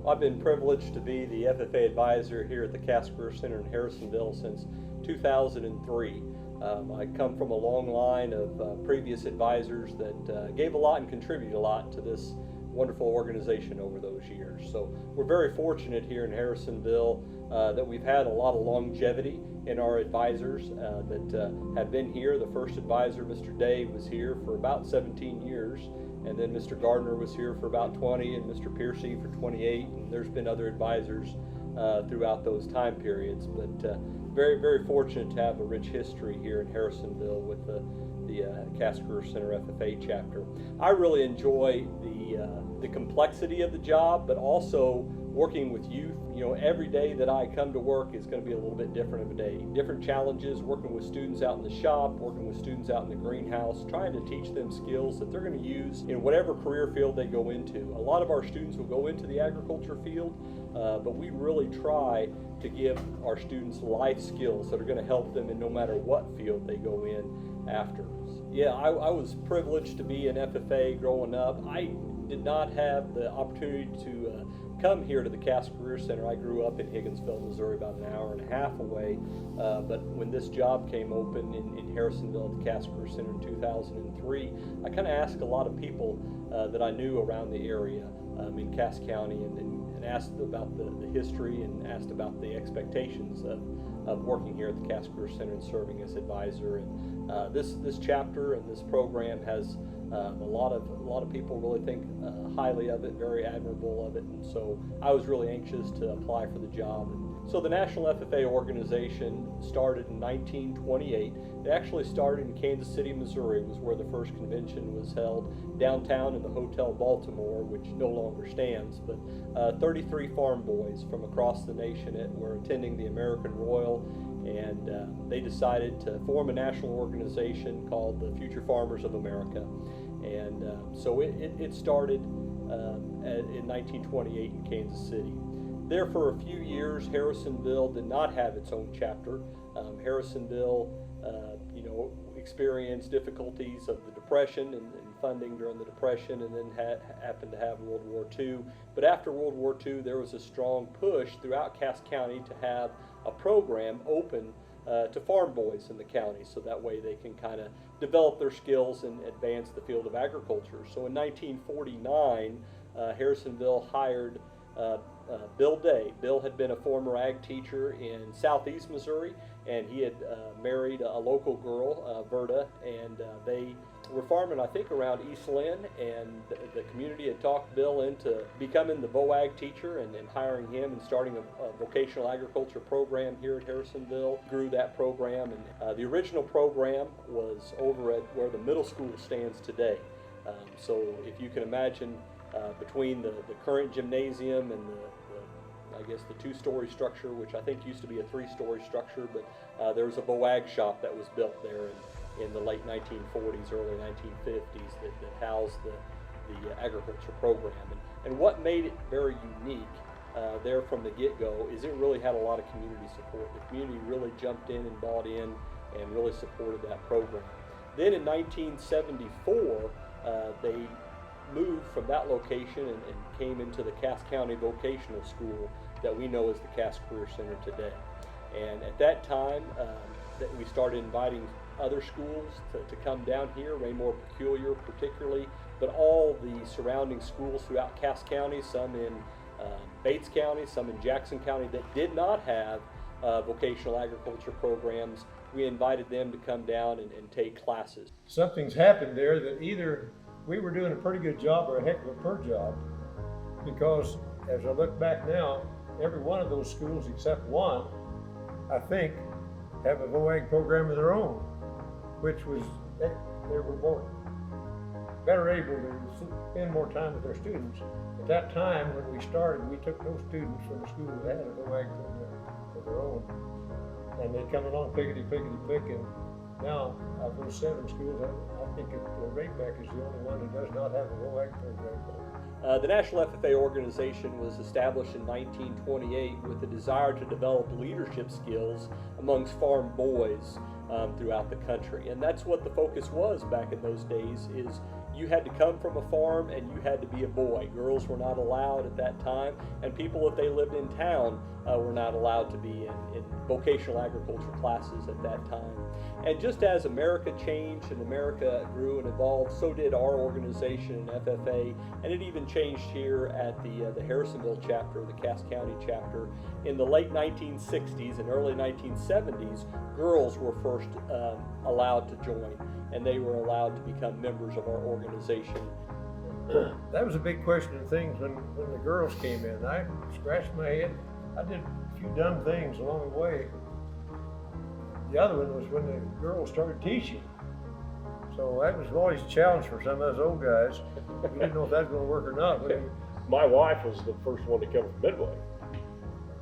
I've been privileged to be the FFA advisor here at the Cass Career Center in Harrisonville since 2003. I come from a long line of previous advisors that gave a lot and contributed a lot to this wonderful organization over those years. So we're very fortunate here in Harrisonville that we've had a lot of longevity in our advisors that have been here. The first advisor, Mr. Day, was here for about 17 years, and then Mr. Gardner was here for about 20, and Mr. Piercy for 28, and there's been other advisors throughout those time periods. But very, very fortunate to have a rich history here in Harrisonville with the Cass Career Center FFA chapter. I really enjoy the complexity of the job, but also working with youth. You know, every day that I come to work is going to be a little bit different of a day. Different challenges, working with students out in the shop, working with students out in the greenhouse, trying to teach them skills that they're going to use in whatever career field they go into. A lot of our students will go into the agriculture field, but we really try to give our students life skills that are going to help them in no matter what field they go in after. Yeah, I was privileged to be an FFA growing up. I did not have the opportunity to come here to the Cass Career Center. I grew up in Higginsville, Missouri, about an hour and a half away. But when this job came open in Harrisonville at the Cass Career Center in 2003, I kind of asked a lot of people that I knew around the area in Cass County and asked about the history and asked about the expectations of working here at the Cass Career Center and serving as advisor. And this chapter and this program has a lot of people really think highly of it, very admirable of it, and so I was really anxious to apply for the job. And so the National FFA organization started in 1928. It actually started in Kansas City, Missouri, was where the first convention was held, downtown in the Hotel Baltimore, which no longer stands, but 33 farm boys from across the nation were attending the American Royal, and they decided to form a national organization called the Future Farmers of America. And so it started in 1928 in Kansas City. There for a few years, Harrisonville did not have its own chapter. Harrisonville, experienced difficulties of the Depression and funding during the Depression, and then happened to have World War II. But after World War II, there was a strong push throughout Cass County to have a program open to farm boys in the county, so that way they can kind of develop their skills and advance the field of agriculture. So in 1949, Harrisonville hired Bill Day. Bill had been a former ag teacher in southeast Missouri, and he had married a local girl, Verda, and they were farming, I think, around East Lynn, and the community had talked Bill into becoming the ag teacher and hiring him and starting a vocational agriculture program here at Harrisonville. Grew that program, and the original program was over at where the middle school stands today. So if you can imagine, between the current gymnasium and I guess the two-story structure, which I think used to be a three-story structure, but there was a ag shop that was built there in the late 1940s, early 1950s that housed the agriculture program. And what made it very unique there from the get-go is it really had a lot of community support. The community really jumped in and bought in and really supported that program. Then in 1974, they moved from that location and came into the Cass County Vocational School that we know as the Cass Career Center today. And at that time, that we started inviting other schools to come down here, Raymore Peculiar particularly, but all the surrounding schools throughout Cass County, some in Bates County, some in Jackson County that did not have vocational agriculture programs. We invited them to come down and take classes. Something's happened there that either we were doing a pretty good job or a heck of a poor job, because as I look back now, every one of those schools except one, I think, have a VOAG program of their own, which was, they were more better able to spend more time with their students. At that time when we started, we took those students from the school that had a VOAG program of their own, and they come along pick, and now of those 7 schools, I think Rayback is the only one who does not have a VOAG program. The National FFA organization was established in 1928 with the desire to develop leadership skills amongst farm boys throughout the country. And that's what the focus was back in those days, is you had to come from a farm and you had to be a boy. Girls were not allowed at that time, and people, if they lived in town, were not allowed to be in vocational agriculture classes at that time. And just as America changed and America grew and evolved, so did our organization, FFA, and it even changed here at the Harrisonville chapter, the Cass County chapter. In the late 1960s and early 1970s, girls were first allowed to join, and they were allowed to become members of our organization. That was a big question of things when the girls came in. I scratched my head. I did a few dumb things along the way. The other one was when the girls started teaching. So that was always a challenge for some of those old guys. We didn't know if that was going to work or not. My wife was the first one to come from Midway.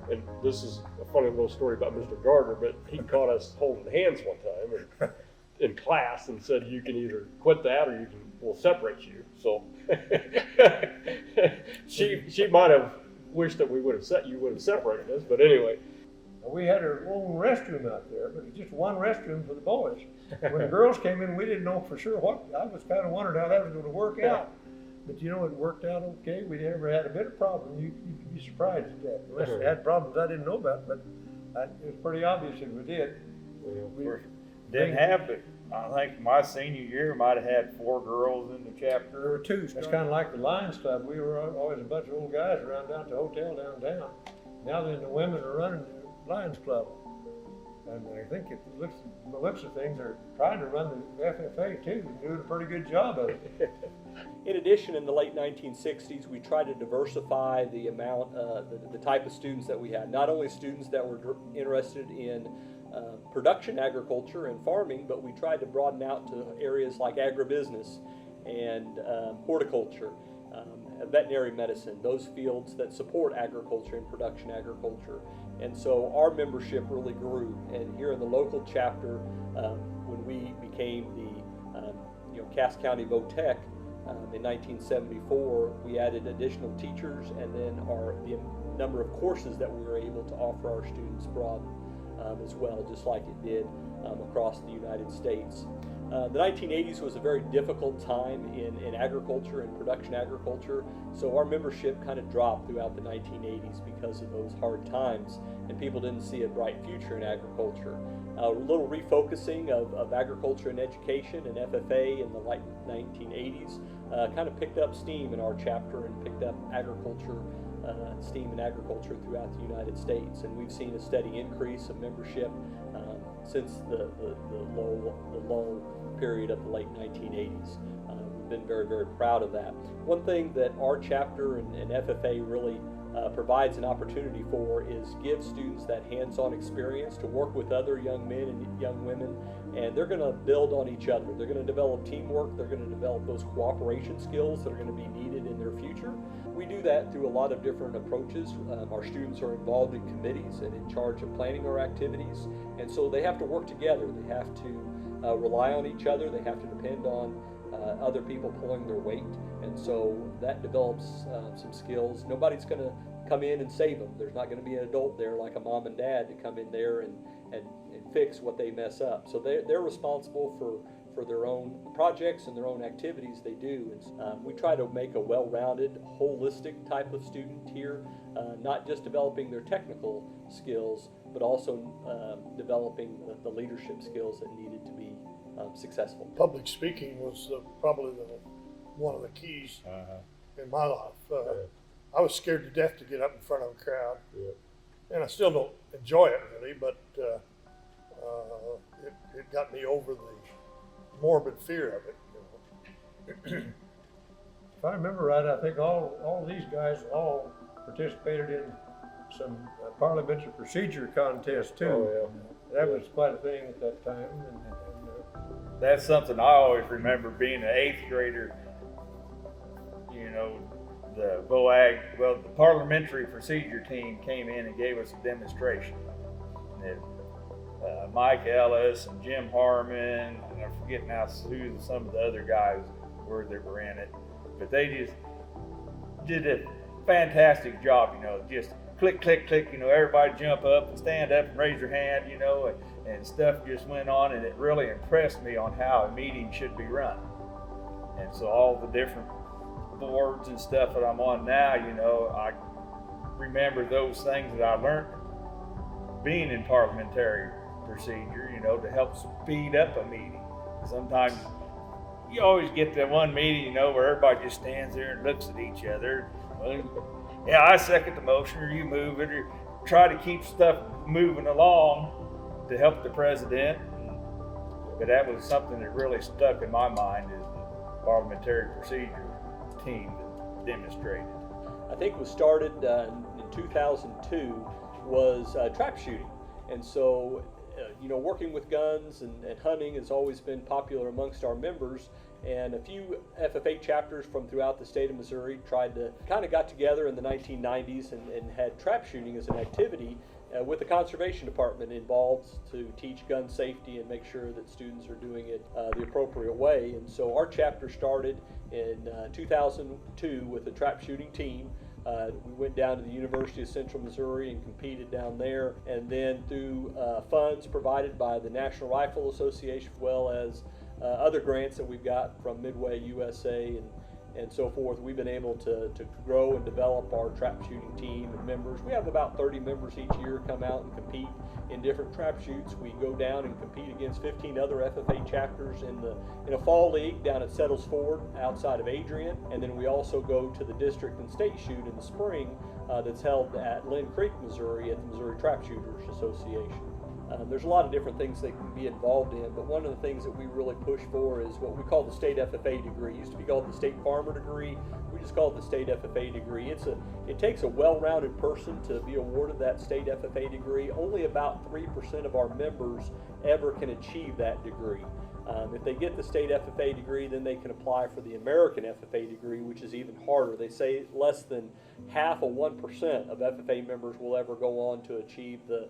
And this is a funny little story about Mr. Gardner, but he caught us holding hands one time and, in class, and said, you can either quit that or we'll separate you. So she might have wished that you would have separated us, but anyway. We had our own restroom out there, but it's just one restroom for the boys. When the girls came in, we didn't know for sure what. I was kind of wondering how that was going to work out. But it worked out okay. We never had a bit of problem. You'd be surprised at that. Unless we had problems I didn't know about, but it was pretty obvious if we did. We didn't have, but I think my senior year might have had 4 girls in the chapter. There were 2. It's kind of like the Lions Club. We were always a bunch of old guys around down at the hotel downtown. Now then the women are running the Lions Club. And I think if you look at the looks of things, they're trying to run the FFA too, and doing a pretty good job of it. In addition, in the late 1960s, we tried to diversify the amount, the type of students that we had. Not only students that were interested in production agriculture and farming, but we tried to broaden out to areas like agribusiness and horticulture, veterinary medicine, those fields that support agriculture and production agriculture. And so our membership really grew. And here in the local chapter, when we became the Cass County VOTEC in 1974, we added additional teachers, and then the number of courses that we were able to offer our students broadened as well, just like it did across the United States. The 1980s was a very difficult time in agriculture and production agriculture, so our membership kind of dropped throughout the 1980s because of those hard times, and people didn't see a bright future in agriculture. A little refocusing of agriculture and education and FFA in the late 1980s kind of picked up steam in our chapter and picked up agriculture, steam in agriculture throughout the United States, and we've seen a steady increase of membership since the lull period of the late 1980s. We've been very, very proud of that. One thing that our chapter and FFA really provides an opportunity for is give students that hands-on experience to work with other young men and young women, and they're going to build on each other. They're going to develop teamwork. They're going to develop those cooperation skills that are going to be needed in their future. We do that through a lot of different approaches. Our students are involved in committees and in charge of planning our activities, and so they have to work together. They have to rely on each other. They have to depend on other people pulling their weight, and so that develops some skills. Nobody's going to come in and save them. There's not going to be an adult there like a mom and dad to come in there and fix what they mess up. So they're responsible for their own projects and their own activities they do. And we try to make a well-rounded, holistic type of student here, not just developing their technical skills, but also developing the leadership skills that needed to be successful. Public speaking was probably one of the keys in my life. I was scared to death to get up in front of a crowd, and I still don't enjoy it really, but it got me over the morbid fear of it. If I remember right, I think all these guys all participated in some parliamentary procedure contests too. Oh, yeah. That was quite a thing at that time. That's something I always remember being an 8th grader. The parliamentary procedure team came in and gave us a demonstration. And Mike Ellis and Jim Harmon, and I forget now who some of the other guys were that were in it, but they just did a fantastic job, just click, click, click, everybody jump up and stand up and raise your hand, and stuff just went on, and it really impressed me on how a meeting should be run. And so all the different boards and stuff that I'm on now, I remember those things that I learned being in parliamentary procedure, to help speed up a meeting. Sometimes you always get that one meeting, where everybody just stands there and looks at each other. Well, yeah, I second the motion, or you move it, or try to keep stuff moving along to help the president. But that was something that really stuck in my mind, is the parliamentary procedure team that demonstrated. I think it was started in 2002 was trap shooting. And so, working with guns and hunting has always been popular amongst our members. And a few FFA chapters from throughout the state of Missouri got together in the 1990s and had trap shooting as an activity with the conservation department involved to teach gun safety and make sure that students are doing it the appropriate way. And so our chapter started in 2002 with a trap shooting team. We went down to the University of Central Missouri and competed down there, and then through funds provided by the National Rifle Association, as well as other grants that we've got from Midway USA and so forth, we've been able to grow and develop our trap shooting team and members. We have about 30 members each year come out and compete in different trap shoots. We go down and compete against 15 other FFA chapters in a fall league down at Settles Ford outside of Adrian, and then we also go to the district and state shoot in the spring that's held at Lynn Creek, Missouri at the Missouri Trap Shooters Association. There's a lot of different things they can be involved in, but one of the things that we really push for is what we call the state FFA degree. It used to be called the state farmer degree. We just call it the state FFA degree. It takes a well-rounded person to be awarded that state FFA degree. Only about 3% of our members ever can achieve that degree. If they get the state FFA degree, then they can apply for the American FFA degree, which is even harder. They say less than half of 1% of FFA members will ever go on to achieve the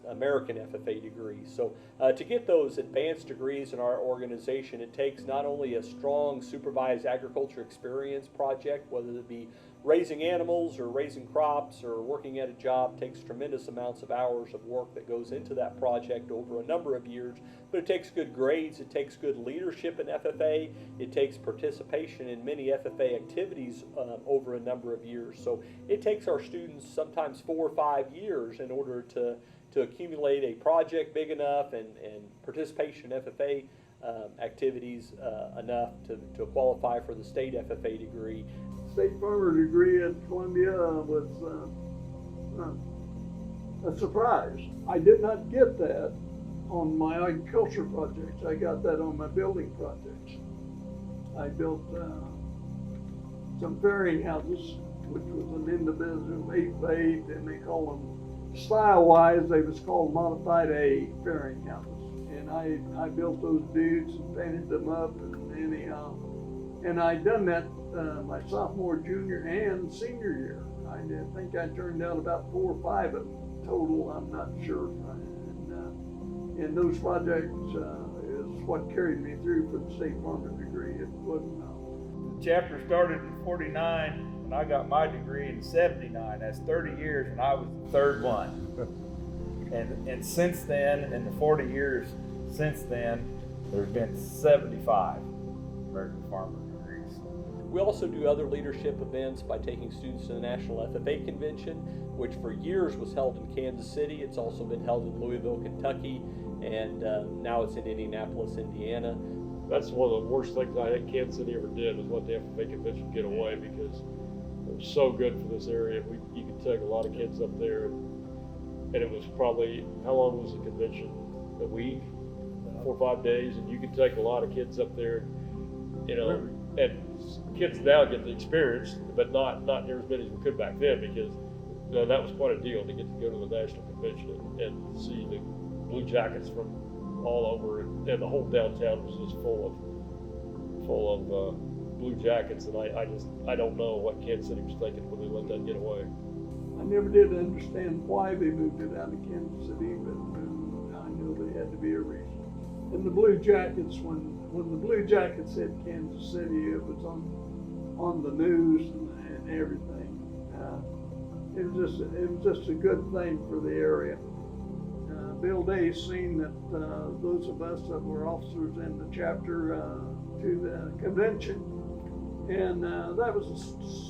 American FFA degree. So to get those advanced degrees in our organization, it takes not only a strong supervised agriculture experience project, whether it be raising animals or raising crops or working at a job, takes tremendous amounts of hours of work that goes into that project over a number of years, but it takes good grades, it takes good leadership in FFA, it takes participation in many FFA activities over a number of years. So it takes our students sometimes 4 or 5 years in order to accumulate a project big enough and participation in FFA activities enough to qualify for the state FFA degree. State farmer degree at Columbia was a surprise. I did not get that on my agriculture projects. I got that on my building projects. I built some ferrying houses, which was an individual 8x8, and they call them, style-wise, they was called modified A ferrying houses. And I built those dudes and painted them up, and anyhow, and I done that my sophomore, junior, and senior year. I think I turned out about 4 or 5 of them total. I'm not sure. And those projects is what carried me through for the state farmer degree. It wasn't. The chapter started in 49, and I got my degree in 79. That's 30 years, and I was the third one. And since then, in the 40 years since then, there's been 75 American farmer degrees. We also do other leadership events by taking students to the National FFA Convention, which for years was held in Kansas City. It's also been held in Louisville, Kentucky, and now it's in Indianapolis, Indiana. That's one of the worst things I think Kansas City ever did, was let the FFA Convention get away, because it was so good for this area. You could take a lot of kids up there, and it was probably, how long was the convention? A week? 4 or 5 days, and you could take a lot of kids up there, and kids now get the experience, but not near as many as we could back then, because that was quite a deal to get to go to the national convention and see the Blue Jackets from all over, and the whole downtown was just full of Blue Jackets, and I don't know what Kansas City was thinking when they let that get away. I never did understand why they moved it out of Kansas City, but I know there had to be a reason. And the Blue Jackets, when the Blue Jackets hit Kansas City, it was on the news and everything. it was just a good thing for the area. Bill Day seen that those of us that were officers in the chapter to the convention, and that was a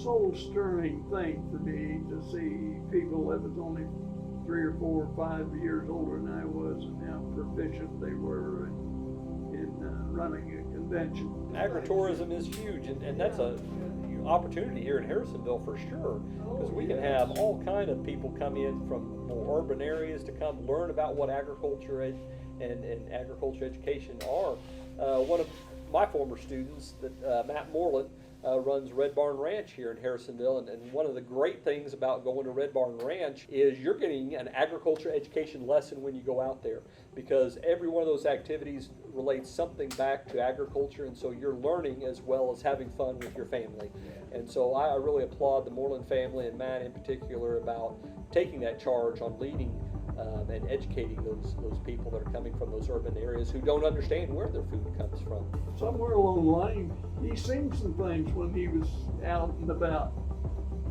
soul-stirring thing for me to see people that was only 3 or 4 or 5 years older than I was, and how proficient they were in running a convention. Agritourism is huge, and that's a opportunity here in Harrisonville for sure, because we can have all kind of people come in from more urban areas to come learn about what agriculture and agriculture education are. One of my former students, Matt Moreland, runs Red Barn Ranch here in Harrisonville, and one of the great things about going to Red Barn Ranch is you're getting an agriculture education lesson when you go out there, because every one of those activities relates something back to agriculture, and so you're learning as well as having fun with your family. And so I really applaud the Moreland family, and Matt in particular, about taking that charge on leading and educating those people that are coming from those urban areas who don't understand where their food comes from. Somewhere along the line, he seen some things when he was out and about,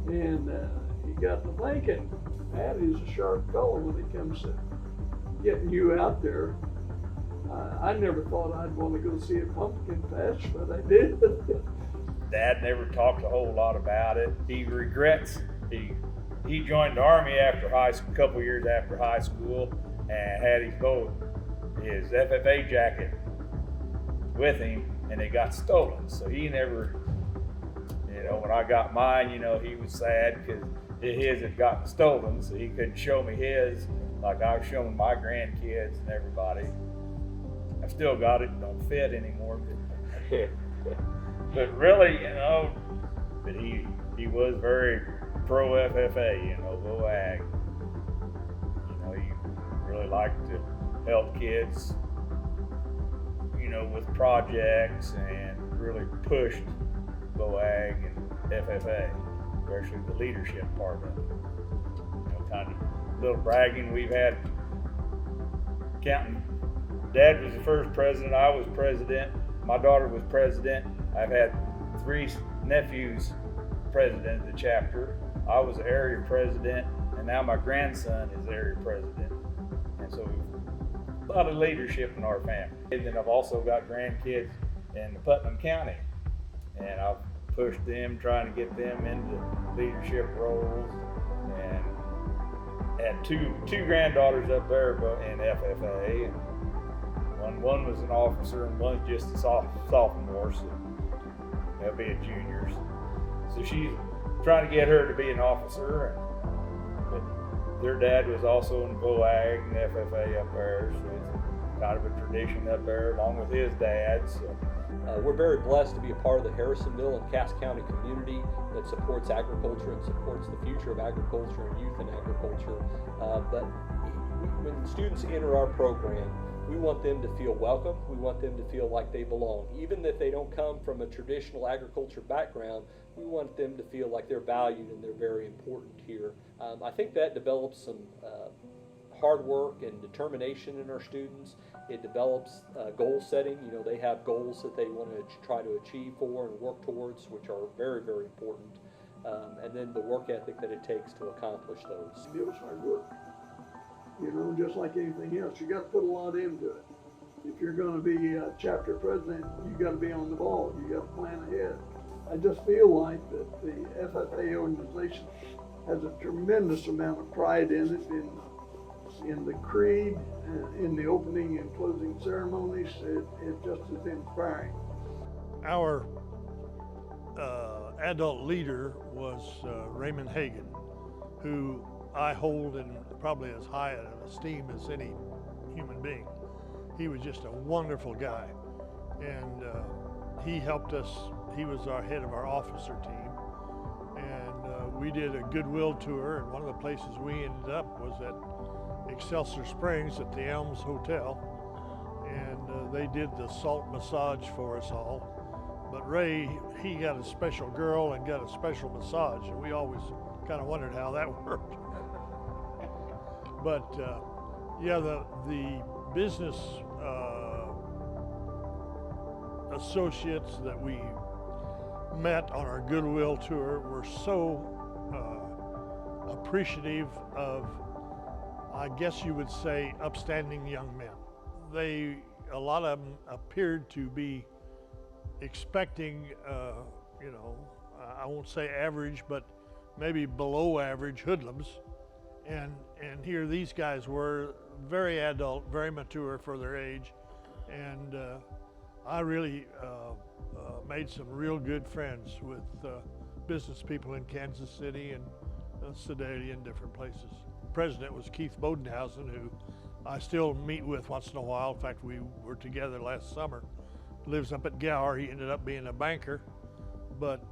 and he got to thinking, Matt is a sharp fellow when it comes to getting you out there. I never thought I'd want to go see a pumpkin patch, but I did. Dad never talked a whole lot about it. He regrets he joined the Army after a couple years after high school, and had his FFA jacket with him, and it got stolen. So he never, when I got mine, he was sad because his had gotten stolen, so he couldn't show me his like I was showing my grandkids and everybody. I've still got it, don't fit anymore. But really, but he was very pro FFA, go ag. He really liked to help kids, with projects, and really pushed go ag and FFA, especially the leadership part of it. Kind of little bragging we've had, counting. Dad was the first president, I was president, my daughter was president. I've had 3 nephews president of the chapter. I was area president, and now my grandson is area president. And so a lot of leadership in our family. And then I've also got grandkids in Putnam County, and I've pushed them, trying to get them into leadership roles, and had two granddaughters up there in FFA, and one was an officer and one's just a sophomore, so they'll be a juniors. So she's trying to get her to be an officer, but their dad was also in VOAG and FFA up there, so it's kind of a tradition up there, along with his dad. So. We're very blessed to be a part of the Harrisonville and Cass County community that supports agriculture and supports the future of agriculture and youth in agriculture. But when students enter our program, we want them to feel welcome. We want them to feel like they belong. Even if they don't come from a traditional agriculture background, we want them to feel like they're valued and they're very important here. I think that develops some hard work and determination in our students. It develops goal setting. They have goals that they want to try to achieve for and work towards, which are very, very important. And then the work ethic that it takes to accomplish those. It was hard work. Just like anything else, you got to put a lot into it. If you're going to be a chapter president, you got to be on the ball. You got to plan ahead. I just feel like that the FFA organization has a tremendous amount of pride in it, in the creed, in the opening and closing ceremonies. It just is inspiring. Our adult leader was Raymond Hagan, who I hold in probably as high an esteem as any human being. He was just a wonderful guy, and he helped us. He was our head of our officer team, and we did a goodwill tour, and one of the places we ended up was at Excelsior Springs at the Elms Hotel, and they did the salt massage for us all. But Ray, he got a special girl and got a special massage, and we always kind of wondered how that worked. But yeah, the business associates that we met on our goodwill tour were so appreciative of, I guess you would say, upstanding young men. A lot of them appeared to be expecting, I won't say average, but maybe below average hoodlums. And here these guys were very adult, very mature for their age. And I really made some real good friends with business people in Kansas City and Sedalia and different places. The president was Keith Bodenhausen, who I still meet with once in a while. In fact, we were together last summer. Lives up at Gower. He ended up being a banker, but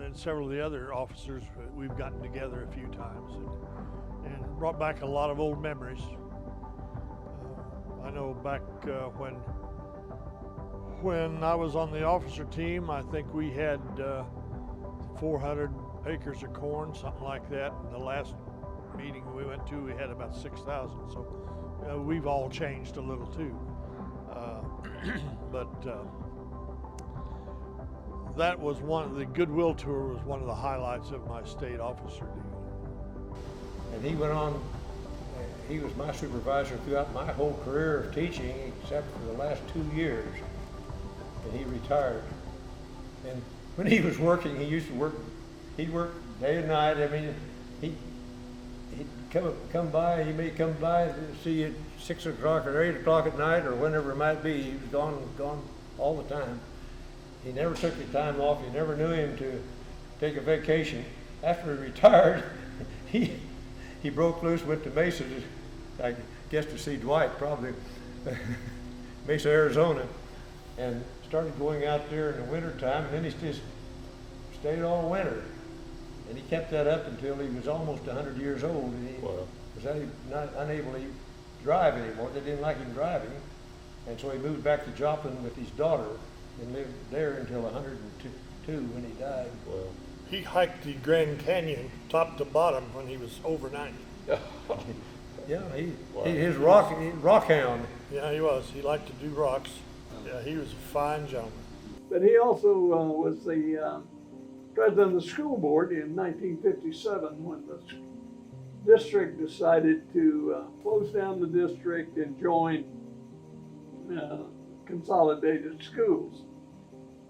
and several of the other officers, we've gotten together a few times and brought back a lot of old memories. I know back when I was on the officer team, I think we had 400 acres of corn, something like that. And the last meeting we went to, we had about 6,000. So we've all changed a little too. But that was the Goodwill Tour was one of the highlights of my state officer deal. And he went on, he was my supervisor throughout my whole career of teaching, except for the last 2 years. And he retired. And when he was working, he'd work day and night. I mean, he'd come by, he may come by to see you at 6 o'clock or 8 o'clock at night or whenever it might be. He was gone all the time. He never took the time off. You never knew him to take a vacation. After he retired, he broke loose, went to Mesa, I guess to see Dwight, probably, Mesa, Arizona, and started going out there in the wintertime, and then he just stayed all winter. And he kept that up until he was almost 100 years old, and he was unable to drive anymore. They didn't like him driving, and so he moved back to Joplin with his daughter and lived there until 102 when he died. Well, He hiked the Grand Canyon top to bottom when he was over 90. Yeah, his rock hound. Yeah, he was. He liked to do rocks. Yeah, he was a fine gentleman. But he also was the president of the school board in 1957 when the district decided to close down the district and join consolidated schools.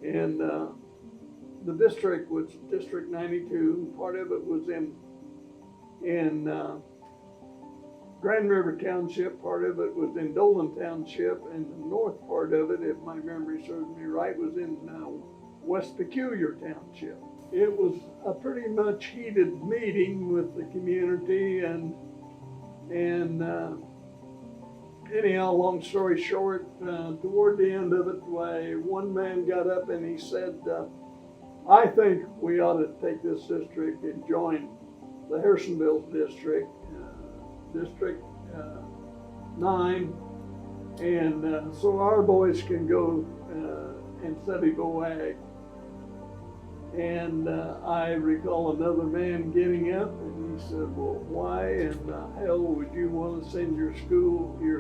And the district was District 92. Part of it was in Grand River Township, part of it was in Dolan Township, and the north part of it, if my memory serves me right, was in West Peculiar Township. It was a pretty much heated meeting with the community, and anyhow, long story short, toward the end of it, one man got up and he said, I think we ought to take this district and join the Harrisonville district, District 9, and so our boys can go and study ag. And I recall another man getting up and he said, well, why in the hell would you want to send your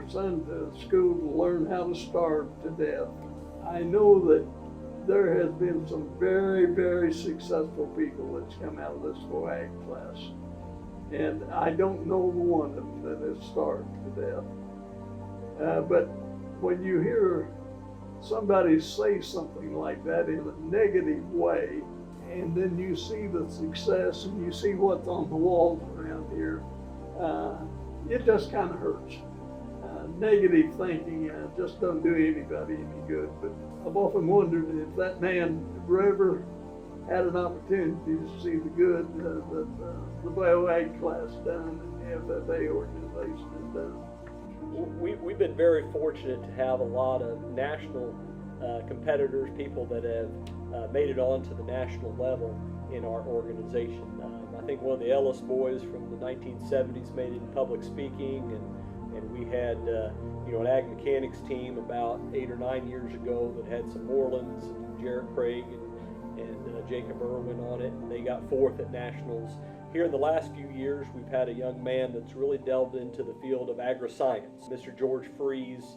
son to school to learn how to starve to death? I know that there has been some very, very successful people that's come out of this ag class. And I don't know the one of them that has starved to death. But when you hear somebody say something like that in a negative way, and then you see the success and you see what's on the walls around here, it just kind of hurts. Negative thinking just doesn't do anybody any good. But I've often wondered if that man ever had an opportunity to see the good that the BioAg class done and the FFA organization has done. We've been very fortunate to have a lot of national competitors, people that have made it on to the national level in our organization. I think one of the Ellis boys from the 1970s made it in public speaking, and we had an ag mechanics team about 8 or 9 years ago that had some Morelands and Jarrett Craig and Jacob Irwin on it, and they got 4th at nationals. Here in the last few years, we've had a young man that's really delved into the field of agri-science. Mr. George Freeze,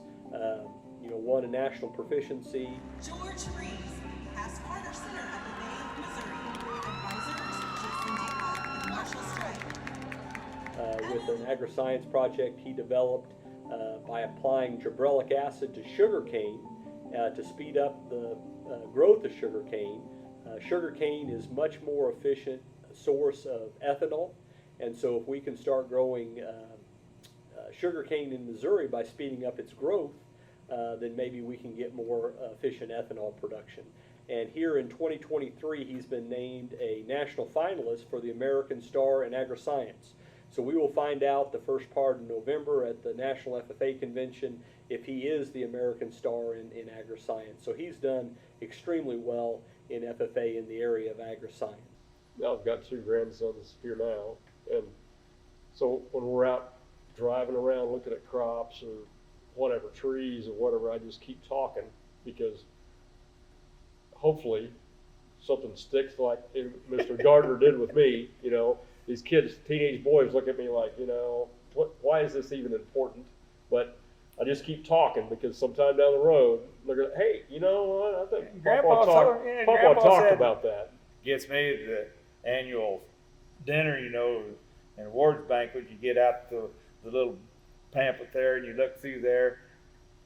won a national proficiency. George Freeze, past Carter Center at the Bay of Missouri. Advisors, Jason Dickard and Marshall Strait. with an agri-science project he developed by applying gibberellic acid to sugarcane to speed up the growth of sugarcane. Sugarcane is much more efficient source of ethanol, and so if we can start growing sugarcane in Missouri by speeding up its growth, then maybe we can get more efficient ethanol production. And here in 2023, he's been named a national finalist for the American Star in Agri-Science. So we will find out the first part of November at the National FFA Convention if he is the American Star in Agri-Science. So he's done extremely well in FFA in the area of Agri-Science. I've got 2 grandsons here now, and so when we're out driving around looking at crops or whatever, trees or whatever, I just keep talking, because hopefully something sticks like Mr. Gardner did with me. You know, these kids, teenage boys, look at me like, you know, why is this even important? But I just keep talking, because sometime down the road, they're going to, hey, you know what, I think Papa talked about that. Gets me to the annual dinner, you know, and awards banquet. You get out the little pamphlet there and you look through there,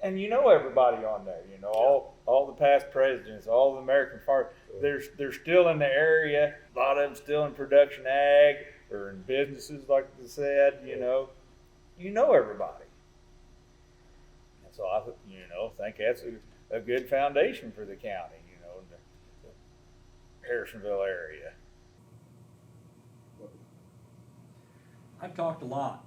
and you know everybody on there. You know, all the past presidents, all the American farmers. They're still in the area. A lot of them still in production ag or in businesses, like they said. You know everybody. And so I think that's a good foundation for the county. You know, the Harrisonville area. I've talked a lot.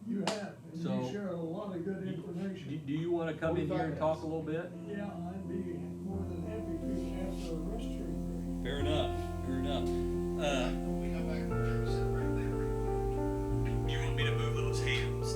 You have, and So- you shared a lot of good information. Do you want to come in here and talk a little bit? Yeah, I'd be more than happy to after the rest of your. Fair enough. Fair enough. We come back and sit right there. You want me to move those hams?